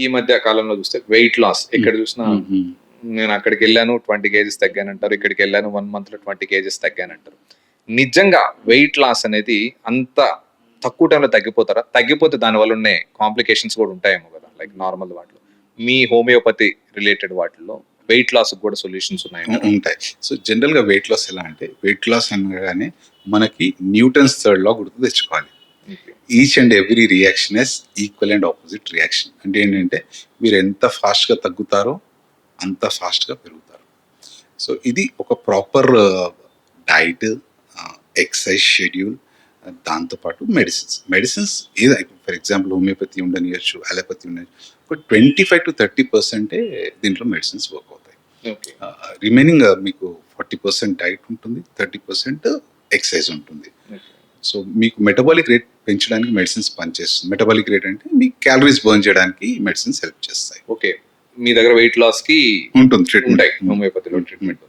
ఈ మధ్య కాలంలో చూస్తే వెయిట్ లాస్ ఎక్కడ చూసినా నేను అక్కడికి వెళ్ళాను 20 కేజీస్ తగ్గానంటారు, ఇక్కడికి వెళ్ళాను 1 month లో 20 కేజీస్ తగ్గానంటారు. నిజంగా వెయిట్ లాస్ అనేది అంత తక్కువ టైంలో తగ్గిపోతారా? తగ్గిపోతే దానివల్ల ఉండే కాంప్లికేషన్స్ కూడా ఉంటాయేమో కదా, లైక్ నార్మల్ వాటిలో. మీ హోమియోపతి రిలేటెడ్ వాటిల్లో వెయిట్ లాస్ కూడా సొల్యూషన్స్ ఉంటాయి. సో జనరల్ గా వెయిట్ లాస్ ఎలా అంటే, వెయిట్ లాస్ అనగానే మనకి న్యూటన్స్ థర్డ్ లా గుర్తు తెచ్చుకోవాలి. Each and every reaction is equal and opposite reaction. అంటే ఏంటంటే, మీరు ఎంత ఫాస్ట్ గా తగ్గుతారో అంత ఫాస్ట్ గా పెరుగుతారు. సో ఇది ఒక ప్రాపర్ డైట్, ఎక్సర్సైజ్ షెడ్యూల్, దాంతోపాటు మెడిసిన్స్ ఏదో ఫర్ ఎగ్జాంపుల్ హోమియోపతి ఉండనియచ్చు, అలోపతి ఉండొచ్చు. ఒక 25-30% దీంట్లో మెడిసిన్స్ వర్క్ అవుతాయి. రిమైనింగ్ మీకు 40% డైట్ ఉంటుంది, 30% ఎక్సర్సైజ్ ఉంటుంది. సో మీకు మెటబాలిక్ రేట్ పెంచడానికి మెడిసిన్స్ పనిచేస్తుంది. మెటబాలిక్ రేట్ అంటే మీ క్యాలరీస్ బర్న్ చేయడానికి మెడిసిన్స్ హెల్ప్ చేస్తాయి. ఓకే, మీ దగ్గర వెయిట్ లాస్ కి ఉంటుంది ట్రీట్మెంట్, హోమియోపతిలో ట్రీట్మెంట్.